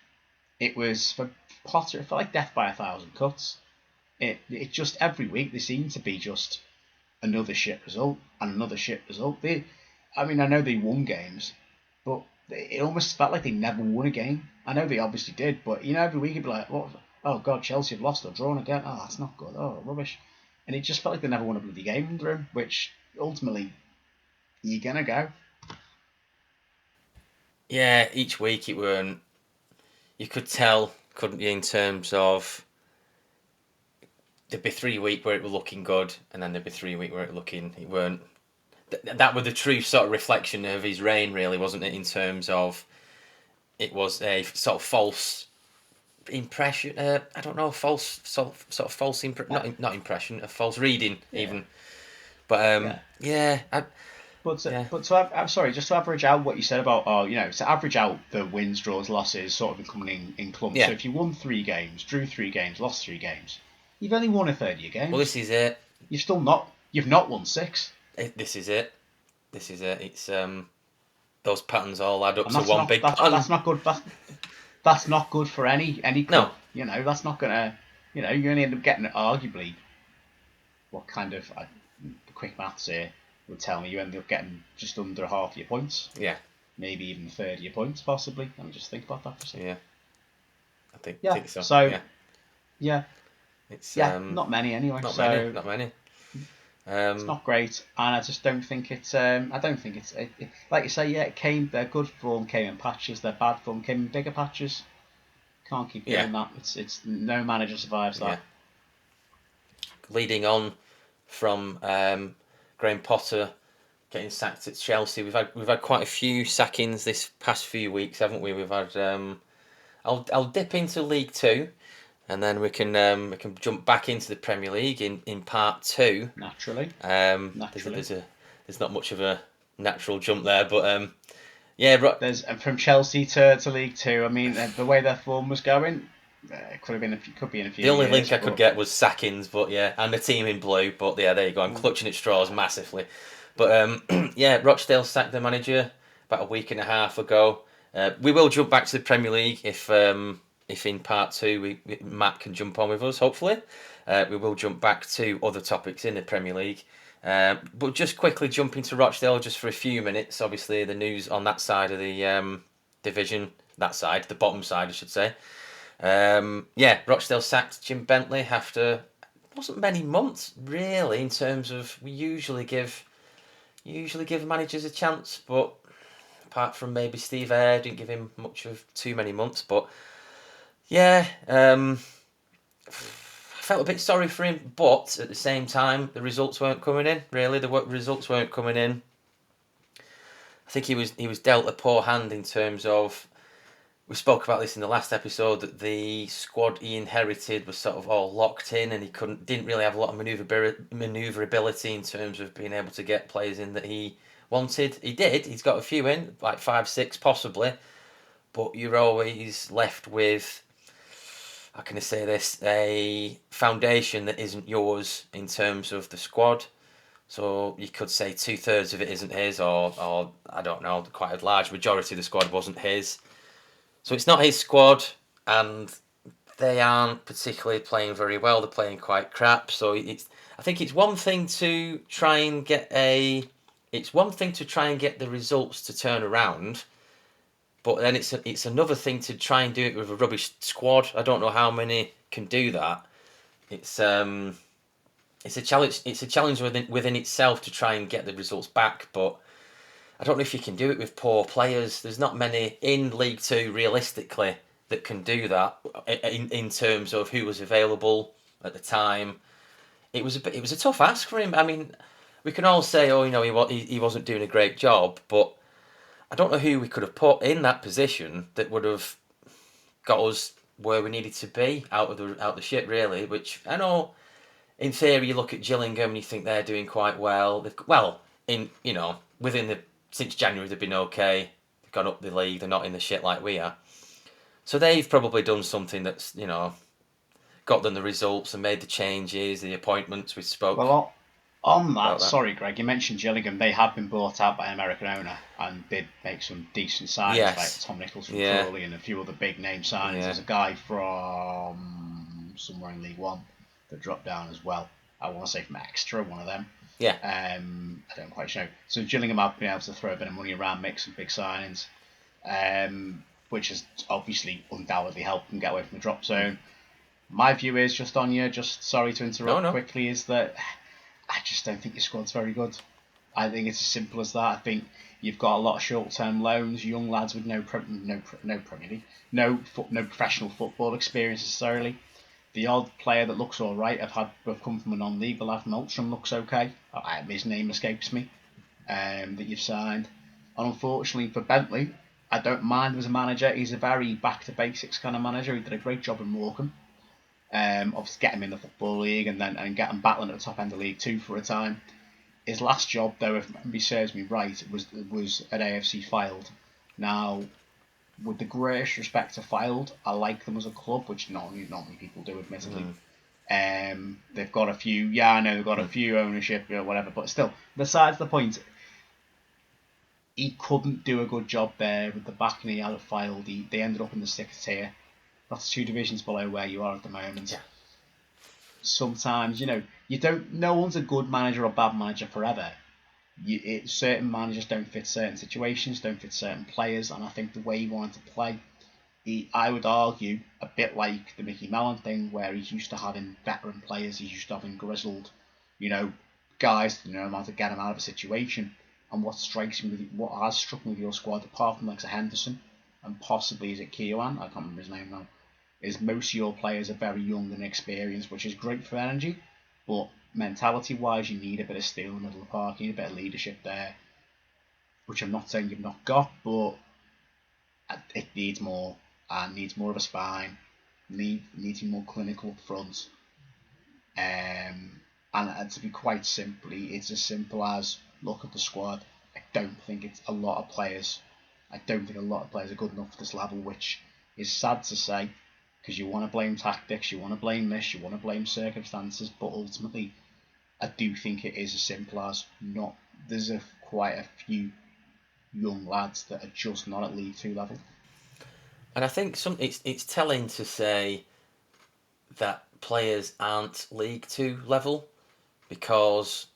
[SPEAKER 4] it was for Potter. It felt like death by 1,000 cuts. It just every week they seem to be just another shit result and another shit result. I know they won games, but it almost felt like they never won a game. I know they obviously did, but every week you'd be like, "What? Oh God, Chelsea have lost or drawn again. Oh, that's not good. Oh, rubbish." And it just felt like they never won a bloody game under him, which ultimately you're gonna go.
[SPEAKER 5] yeah, each week it weren't. You could tell, couldn't you, in terms of there'd be 3 weeks where it was looking good, and then there'd be 3 weeks where it weren't. That was the true sort of reflection of his reign, really, wasn't it? In terms of it was a sort of false impression. I don't know, false not impression, a false reading even. But
[SPEAKER 4] just to average out what you said about to average out the wins, draws, losses, sort of coming in clumps.
[SPEAKER 5] Yeah.
[SPEAKER 4] So if you won 3 games, drew 3 games, lost 3 games, You've only won a third of your games.
[SPEAKER 5] Well, this is it.
[SPEAKER 4] You've not won 6.
[SPEAKER 5] This is it. It's those patterns all add up
[SPEAKER 4] And
[SPEAKER 5] to one big pattern.
[SPEAKER 4] That's not good. That's not good for any club.
[SPEAKER 5] No.
[SPEAKER 4] You know, that's not gonna. You know, you're gonna end up getting arguably. What kind of quick maths here would tell me you end up getting just under half your points.
[SPEAKER 5] Yeah.
[SPEAKER 4] Maybe even 30 your points, possibly. Let me just think about that for a second.
[SPEAKER 5] Yeah. I think so.
[SPEAKER 4] Yeah.
[SPEAKER 5] It's
[SPEAKER 4] not many anyway.
[SPEAKER 5] Not many.
[SPEAKER 4] It's not great, and I just don't think it's. I don't think it's. Like you say, it came. Their good form came in patches. Their bad form came in bigger patches. Can't keep doing that. It's no manager survives that.
[SPEAKER 5] Yeah. Leading on from Graham Potter getting sacked at Chelsea, we've had quite a few sackings this past few weeks, haven't we? We've had. I'll dip into League Two, and then we can jump back into the Premier League in part 2.
[SPEAKER 4] Naturally.
[SPEAKER 5] There's not much of a natural jump there, but
[SPEAKER 4] there's from Chelsea to League Two. I mean, the way their form was going, it could be in a few.
[SPEAKER 5] The only
[SPEAKER 4] years,
[SPEAKER 5] link I could get was sackings, but and the team in blue. But there you go. I'm clutching at straws massively. But Rochdale sacked their manager about a week and a half ago. We will jump back to the Premier League if in part 2 Matt can jump on with us. Hopefully, we will jump back to other topics in the Premier League. But just quickly jumping to Rochdale just for a few minutes. Obviously, the news on that side of the division, the bottom side, I should say. Rochdale sacked Jim Bentley after wasn't many months really. In terms of we usually give managers a chance, but apart from maybe Steve Ayre, didn't give him much of too many months. But I felt a bit sorry for him, but at the same time, the results weren't coming in. Really, the results weren't coming in. I think he was dealt a poor hand in terms of. We spoke about this in the last episode that the squad he inherited was sort of all locked in, and he didn't really have a lot of manoeuvrability in terms of being able to get players in that he wanted. He did. He's got a few in, like 5, 6 possibly, but you're always left with. How can I say this? A foundation that isn't yours in terms of the squad. So you could say 2/3 of it isn't his, or I don't know, quite a large majority of the squad wasn't his. So it's not his squad, and they aren't particularly playing very well. They're playing quite crap. So I think it's one thing to try and get the results to turn around. But then it's another thing to try and do it with a rubbish squad. I don't know how many can do that. It's a challenge. It's a challenge within itself to try and get the results back. But I don't know if you can do it with poor players. There's not many in League Two realistically that can do that in terms of who was available at the time. It was a tough ask for him. I mean, we can all say, he wasn't doing a great job, but. I don't know who we could have put in that position that would have got us where we needed to be out of the shit, really. Which I know, in theory, you look at Gillingham and you think they're doing quite well. Since January they've been okay. They've gone up the league. They're not in the shit like we are. So they've probably done something that's got them the results and made the changes, the appointments we spoke.
[SPEAKER 4] Well, on that, sorry, Greg, you mentioned Gillingham. They have been bought out by an American owner and did make some decent signings, like Tom Nichols from Crawley and a few other big name signings. There's a guy from somewhere in League One that dropped down as well. I want to say from Exeter, one of them.
[SPEAKER 5] Yeah.
[SPEAKER 4] I don't quite know. So Gillingham have been able to throw a bit of money around, make some big signings, which has obviously undoubtedly helped them get away from the drop zone. My view is sorry to interrupt quickly, is that I just don't think your squad's very good. I think it's as simple as that. I think you've got a lot of short-term loans, young lads with no professional football experience necessarily. The odd player that looks all right, have come from a non-league. The lad from Ultram looks okay. His name escapes me. That you've signed, and unfortunately for Bentley, I don't mind him as a manager. He's a very back to basics kind of manager. He did a great job in Morecambe. Obviously get him in the Football League and get him battling at the top end of League Two for a time. His last job, though, if memory serves me right, was at AFC Fylde. Now, with the greatest respect to Fylde, I like them as a club, which not many people do, admittedly. They've got a few. Yeah, I know they've got a few ownership or whatever, but still, besides the point, he couldn't do a good job there with the backing he had filed. They ended up in the 6th tier. That's 2 divisions below where you are at the moment.
[SPEAKER 5] Yeah.
[SPEAKER 4] Sometimes, you don't. No one's a good manager or bad manager forever. Certain managers don't fit certain situations, don't fit certain players, and I think the way he wanted to play, I would argue, a bit like the Mickey Mellon thing, where he's used to having veteran players, he's used to having grizzled, guys that know how to get him out of a situation. And what has struck me with your squad, apart from like Henderson and possibly is it Keowan, I can't remember his name now, is most of your players are very young and inexperienced, which is great for energy, but mentality-wise, you need a bit of steel in the middle of the park, you need a bit of leadership there, which I'm not saying you've not got, but it needs more, and needs more of a spine, needs to be more clinical up front, and to be quite simply, it's as simple as look at the squad. I don't think a lot of players are good enough for this level, which is sad to say, because you want to blame tactics, you want to blame this, you want to blame circumstances, but ultimately, I do think it is as simple as there's quite a few young lads that are just not at League 2 level.
[SPEAKER 5] And I think it's telling to say that players aren't League 2 level, because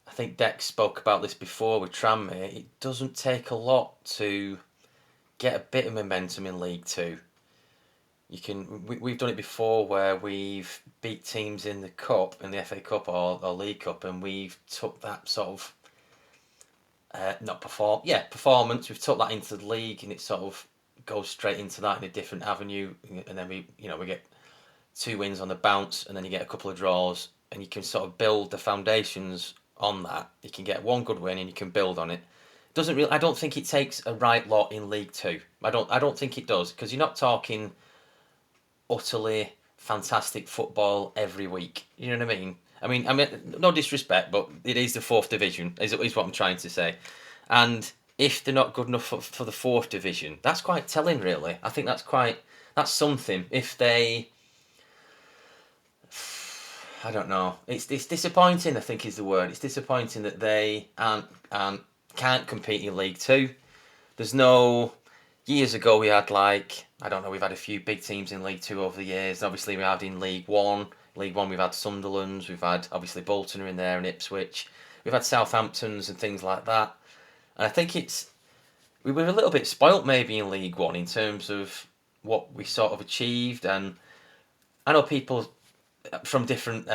[SPEAKER 5] I think Dex spoke about this before with Tranmere. It doesn't take a lot to get a bit of momentum in League 2. We've done it before where we've beat teams in the Cup, in the FA Cup or League Cup, and we've took that sort of performance. We've took that into the league, and it sort of goes straight into that in a different avenue. And then we get 2 wins on the bounce, and then you get a couple of draws, and you can sort of build the foundations on that. You can get 1 good win, and you can build on it. I don't think it takes a right lot in League 2. I don't think it does, because you're not talking utterly fantastic football every week. You know what I mean? I mean, no disrespect, but it is the 4th division, is what I'm trying to say. And if they're not good enough for the 4th division, that's quite telling, really. I think that's something. If they, I don't know. It's disappointing, I think is the word. It's disappointing that they can't compete in League 2. There's no. Years ago, we had we've had a few big teams in League 2 over the years. Obviously, we had in League 1. League 1, we've had Sunderland. We've had, obviously, Bolton are in there and Ipswich. We've had Southamptons and things like that. And I think we were a little bit spoilt maybe in League 1 in terms of what we sort of achieved. And I know people from different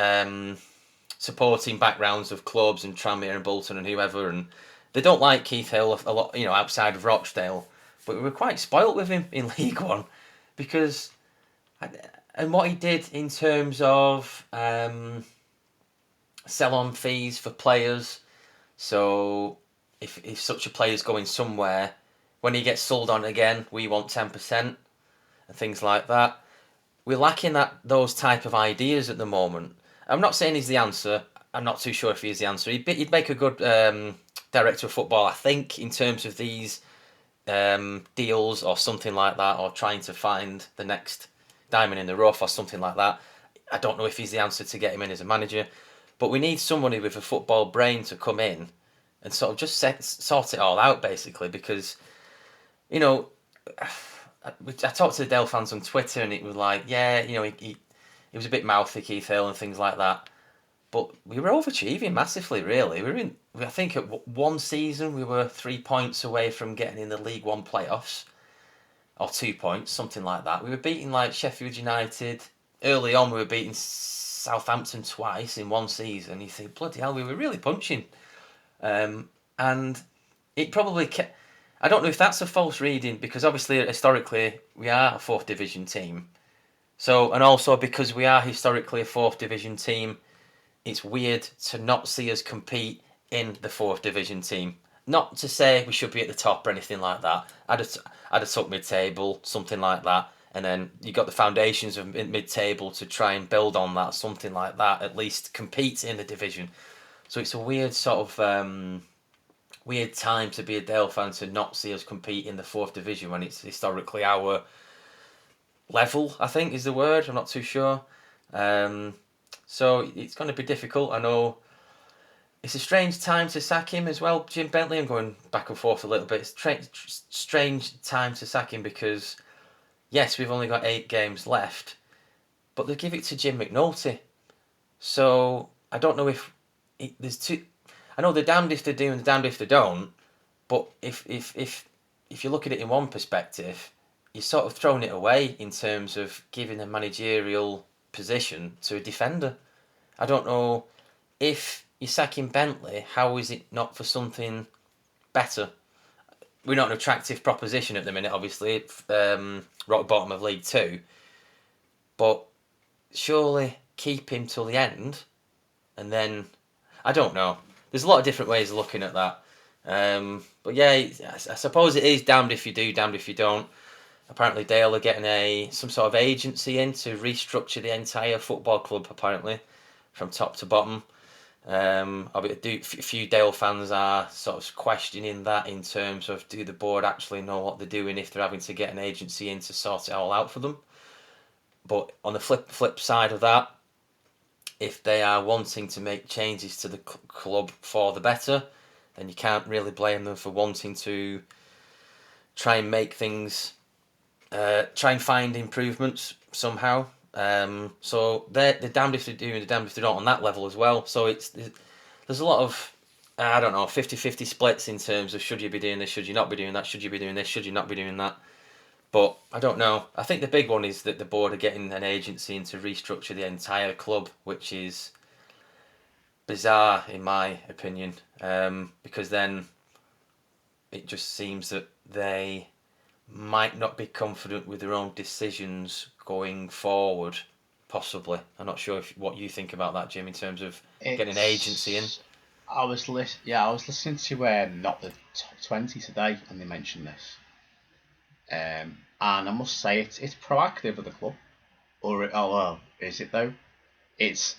[SPEAKER 5] supporting backgrounds of clubs and Tranmere and Bolton and whoever, and they don't like Keith Hill a lot, outside of Rochdale. But we were quite spoilt with him in League 1 because, and what he did in terms of sell-on fees for players. So if such a player's going somewhere, when he gets sold on again, we want 10% and things like that. We're lacking those type of ideas at the moment. I'm not saying he's the answer. I'm not too sure if he is the answer. He'd make a good director of football, I think, in terms of these deals or something like that, or trying to find the next diamond in the rough or something like that. I don't know if he's the answer to get him in as a manager, but we need somebody with a football brain to come in and sort of just sort it all out, basically, because, I talked to the Dale fans on Twitter, and it was like, he was a bit mouthy, Keith Hill, and things like that. But we were overachieving massively, really. I think at one season we were 3 points away from getting in the League 1 playoffs, or 2 points, something like that. We were beating Sheffield United. Early on, we were beating Southampton twice in one season. You think, bloody hell, we were really punching. And it probably I don't know if that's a false reading, because obviously, historically, we are a 4th division team. So, and also because we are historically a 4th division team, it's weird to not see us compete in the 4th division team. Not to say we should be at the top or anything like that. I'd have took mid-table, something like that. And then you got the foundations of mid-table to try and build on that, something like that. At least compete in the division. So it's a weird sort of weird time to be a Dale fan to not see us compete in the 4th division when it's historically our level, I think is the word. I'm not too sure. So it's going to be difficult. I know it's a strange time to sack him as well, Jim Bentley. I'm going back and forth a little bit. It's strange time to sack him because, yes, we've only got 8 games left, but they give it to Jim McNulty. So I don't know if there's two. I know they're damned if they do and they're damned if they don't. But if you look at it in one perspective, you're sort of throwing it away in terms of giving a managerial position to a defender. I don't know if you're sacking Bentley. How is it not for something better? We're not an attractive proposition at the minute, obviously. Rock bottom of League 2. But surely keep him till the end, and then I don't know. There's a lot of different ways of looking at that. But yeah, I suppose it is damned if you do, damned if you don't. Apparently Dale are getting some sort of agency in to restructure the entire football club, apparently, from top to bottom. A few Dale fans are sort of questioning that in terms of, do the board actually know what they're doing if they're having to get an agency in to sort it all out for them? But on the flip side of that, if they are wanting to make changes to the club for the better, then you can't really blame them for wanting to try and make things, try and find improvements somehow. So they're damned if they do and they're damned if they don't on that level as well. So there's a lot of, I don't know, 50-50 splits in terms of should you be doing this, should you not be doing that, should you be doing this, should you not be doing that. But I don't know. I think the big one is that the board are getting an agency in to restructure the entire club, which is bizarre in my opinion, because then it just seems that they might not be confident with their own decisions going forward, possibly. I'm not sure what you think about that, Jim, in terms of getting an agency in.
[SPEAKER 4] I was listening to Not the Top 20 today, and they mentioned this. And I must say it's proactive of the club, is it though? Is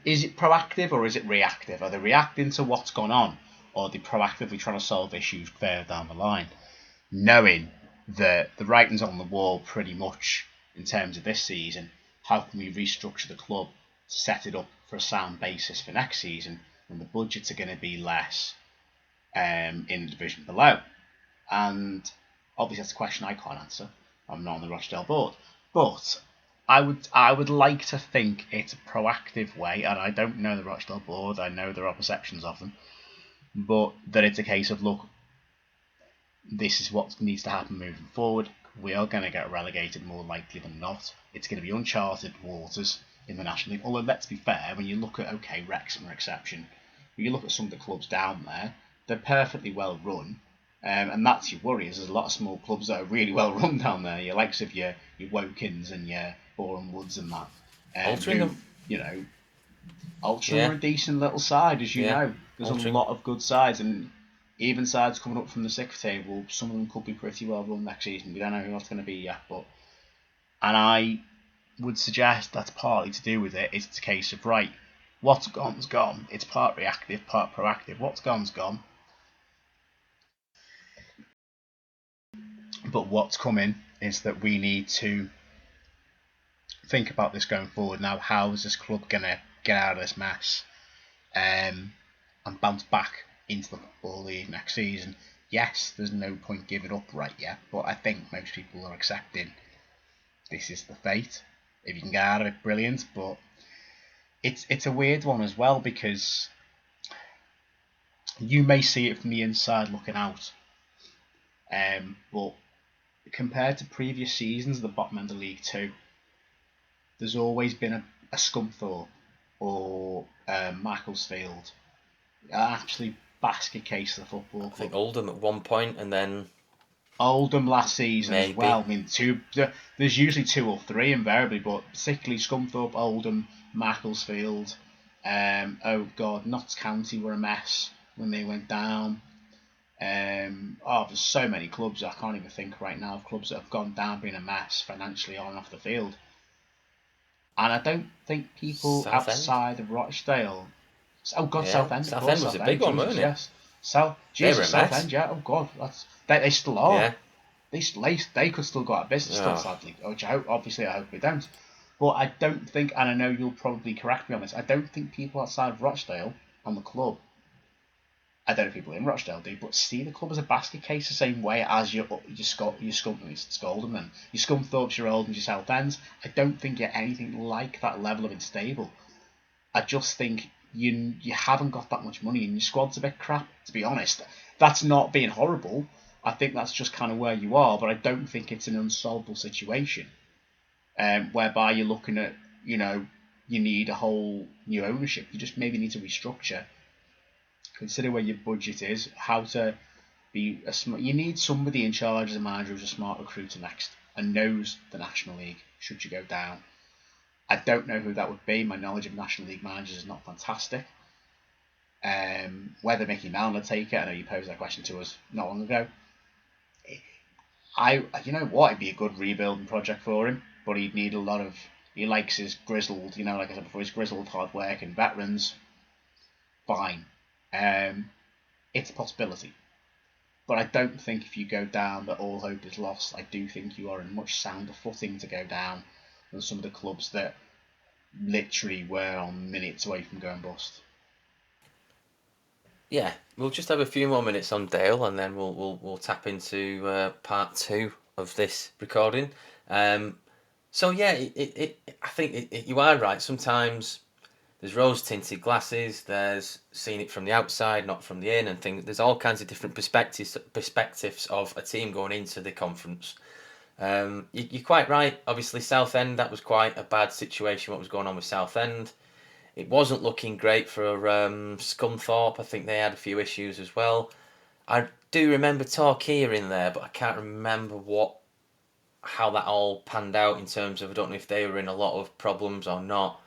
[SPEAKER 4] it proactive or is it reactive? Are they reacting to what's gone on, or are they proactively trying to solve issues further down the line, knowing that the writing's on the wall pretty much in terms of this season? How can we restructure the club to set it up for a sound basis for next season when the budgets are going to be less in the division below? And obviously that's a question I can't answer. I'm not on the Rochdale board. But I would like to think it's a proactive way, and I don't know the Rochdale board, I know there are perceptions of them, but that it's a case of, look, this is what needs to happen moving forward. We are going to get relegated more likely than not. It's going to be uncharted waters in the National League. Although, let's be fair, when you look at, Wrexham are exception, when you look at some of the clubs down there, they're perfectly well run. And that's your worry, is there's a lot of small clubs that are really well run down there. Your likes of your Wokins and your Boreham Woods and that.
[SPEAKER 5] Altrincham.
[SPEAKER 4] Altrincham are a decent little side, as you know. There's a lot of good sides, and even sides coming up from the 6th table, some of them could be pretty well run next season. We don't know who that's going to be yet, and I would suggest that's partly to do with it. It's a case of, right, what's gone's gone. It's part reactive, part proactive. What's gone's gone. But what's coming is that we need to think about this going forward now. How is this club going to get out of this mess and bounce back into the Football League next season? Yes, there's no point giving up right yet, but I think most people are accepting this is the fate. If you can get out of it, brilliant. But it's a weird one as well, because you may see it from the inside looking out, but compared to previous seasons at the bottom end of League 2, there's always been a Scunthorpe or Macclesfield, actually basket case of the football club.
[SPEAKER 5] I think Oldham at one point, and then
[SPEAKER 4] Oldham last season
[SPEAKER 5] maybe.
[SPEAKER 4] As well. I mean, there's usually 2 or 3 invariably, but particularly Scunthorpe, Oldham, Macclesfield. Notts County were a mess when they went down. There's so many clubs I can't even think right now of clubs that have gone down being a mess financially on and off the field. And I don't think people outside of Rochdale. Southend.
[SPEAKER 5] Southend was a big one, wasn't it?
[SPEAKER 4] Yes. Southend. Yeah. Oh God, they still are.
[SPEAKER 5] Yeah.
[SPEAKER 4] They could still go out of business, still, sadly. Which I hope they don't. But I don't think, and I know you'll probably correct me on this, I don't think people outside of Rochdale on the club, I don't know if people in Rochdale do, but see the club as a basket case the same way as your Scunthorpes, your Scunthorpes, your Oldhams, your Southend's. I don't think you're anything like that level of unstable. I just think you haven't got that much money and your squad's a bit crap, to be honest. That's not being horrible. I think that's just kind of where you are, but I don't think it's an unsolvable situation whereby you're looking at, you need a whole new ownership. You just maybe need to restructure, consider where your budget is, how to be a smart. You need somebody in charge as a manager who's a smart recruiter next and knows the National League should you go down. I don't know who that would be. My knowledge of National League managers is not fantastic. Whether Mickey Mellon would take it, I know you posed that question to us not long ago. You know what, it'd be a good rebuilding project for him, but he'd need a lot of. He likes his grizzled, like I said before, his grizzled hard work and veterans. Fine. It's a possibility. But I don't think if you go down that all hope is lost. I do think you are in much sounder footing to go down than some of the clubs that literally were on minutes away from going bust.
[SPEAKER 5] Yeah, we'll just have a few more minutes on Dale, and then we'll tap into part 2 of this recording. So yeah, I think you are right. Sometimes there's rose-tinted glasses. There's seeing it from the outside, not from the in, and things. There's all kinds of different perspectives of a team going into the conference. You're quite right. Obviously, Southend, that was quite a bad situation. What was going on with Southend? It wasn't looking great for Scunthorpe. I think they had a few issues as well. I do remember Torquay in there, but I can't remember how that all panned out in terms of, I don't know if they were in a lot of problems or not.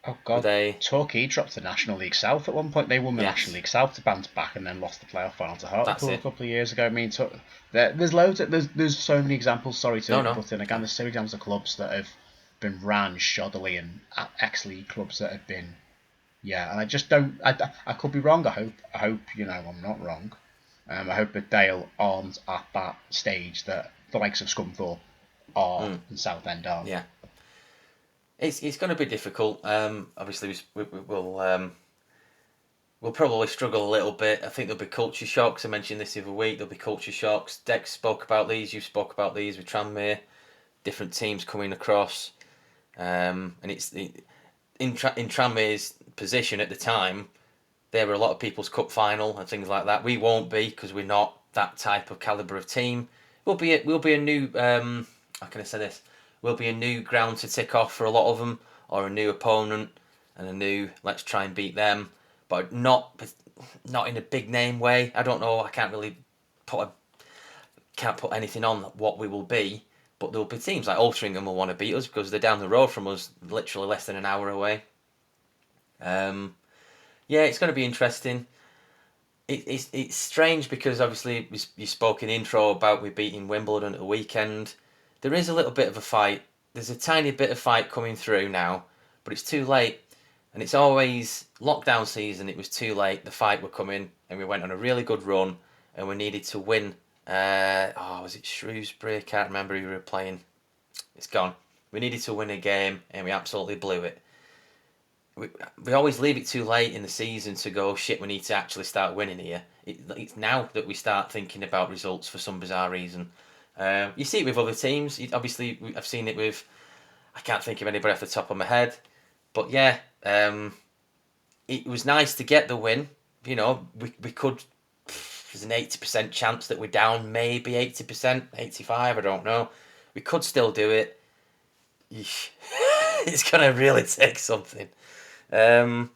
[SPEAKER 4] Oh God, Torquay dropped the National League South at one point. They won the National League South to bounce back and then lost the playoff final to Hartlepool a couple of years ago. I mean, there's loads. There's so many examples. Sorry to put in again. There's so many examples of clubs that have been ran shoddily and ex-league clubs that have been, and I just don't. I could be wrong. I hope I'm not wrong. I hope that Dale aren't at that stage that the likes of Scunthorpe are and Southend are.
[SPEAKER 5] Yeah. It's going to be difficult. Obviously, we'll probably struggle a little bit. I think there'll be culture shocks. I mentioned this the other week. There'll be culture shocks. Dex spoke about these. You spoke about these with Tranmere. Different teams coming across, and in Tranmere's position at the time, there were a lot of people's cup final and things like that. We won't be because we're not that type of calibre of team. We'll be a new. How can I say this? Will be a new ground to tick off for a lot of them, or a new opponent and a new let's try and beat them, but not in a big name way. I don't know. I can't really put anything on what we will be, but there will be teams like Altrincham will want to beat us because they're down the road from us, literally less than an hour away. It's going to be interesting. It's strange because obviously you spoke in the intro about we beating Wimbledon at the weekend. There is a little bit of a fight. There's a tiny bit of fight coming through now, but it's too late. And it's always lockdown season. It was too late. The fight were coming, and we went on a really good run, and we needed to win. Was it Shrewsbury? I can't remember who we were playing. It's gone. We needed to win a game, and we absolutely blew it. We always leave it too late in the season to go, shit, we need to actually start winning here. It's now that we start thinking about results for some bizarre reason. You see it with other teams. Obviously, I've seen it with... I can't think of anybody off the top of my head. But yeah, it was nice to get the win. We could... There's an 80% chance that we're down, maybe 80%, 85%, I don't know. We could still do it. It's going to really take something. I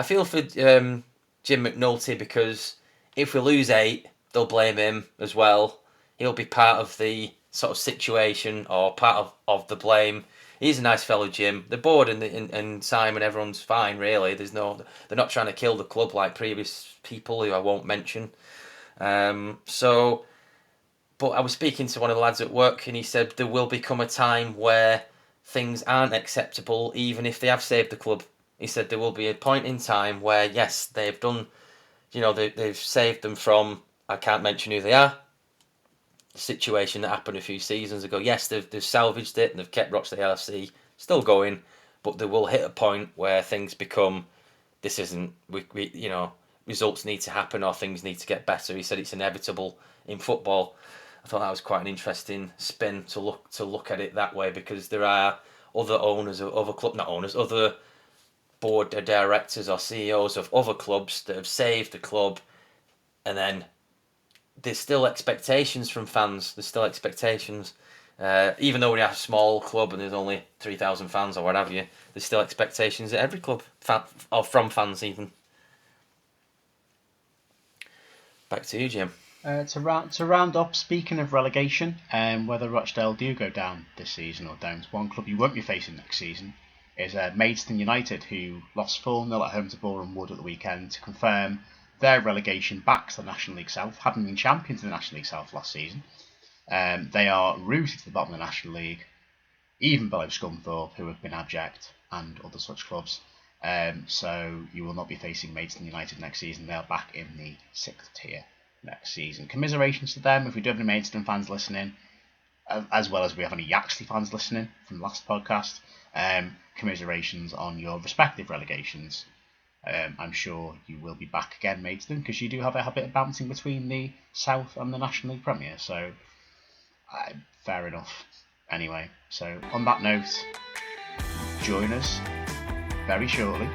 [SPEAKER 5] feel for Jim McNulty because if we lose 8, they'll blame him as well. He'll be part of the sort of situation or part of the blame. He's a nice fellow, Jim. The board and Simon, everyone's fine, really. They're not trying to kill the club like previous people who I won't mention. But I was speaking to one of the lads at work and he said there will become a time where things aren't acceptable even if they have saved the club. He said there will be a point in time where, yes, they've done, they've saved them from, I can't mention who they are, situation that happened a few seasons ago. Yes, they've salvaged it and they've kept Rochdale LFC still going, but they will hit a point where things become, this isn't, results need to happen or things need to get better. He said it's inevitable in football. I thought that was quite an interesting spin to look at it that way, because there are other owners of other other board of directors or CEOs of other clubs that have saved the club, and then there's still expectations from fans. There's still expectations. Even though we have a small club and there's only 3,000 fans or what have you, there's still expectations at every club, or from fans even. Back to you, Jim.
[SPEAKER 4] To round up, speaking of relegation, whether Rochdale do go down this season or don't, one club you won't be facing next season is Maidstone United, who lost 4-0 at home to Boreham Wood at the weekend to confirm their relegation back to the National League South, having been champions of the National League South last season. They are rooted to the bottom of the National League, even below Scunthorpe, who have been abject, and other such clubs. So you will not be facing Maidstone United next season. They're back in the 6th tier next season. Commiserations to them if we do have any Maidstone fans listening, as well as we have any Yaxley fans listening from the last podcast. Commiserations on your respective relegations. I'm sure you will be back again, Maidstone, because you do have a habit of bouncing between the South and the National League Premier, so fair enough. Anyway, so on that note, join us very shortly.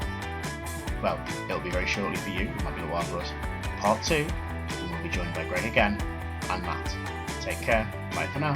[SPEAKER 4] Well, it'll be very shortly for you, it might be a while for us. Part 2, and we'll be joined by Greg again, and Matt. Take care, bye for now.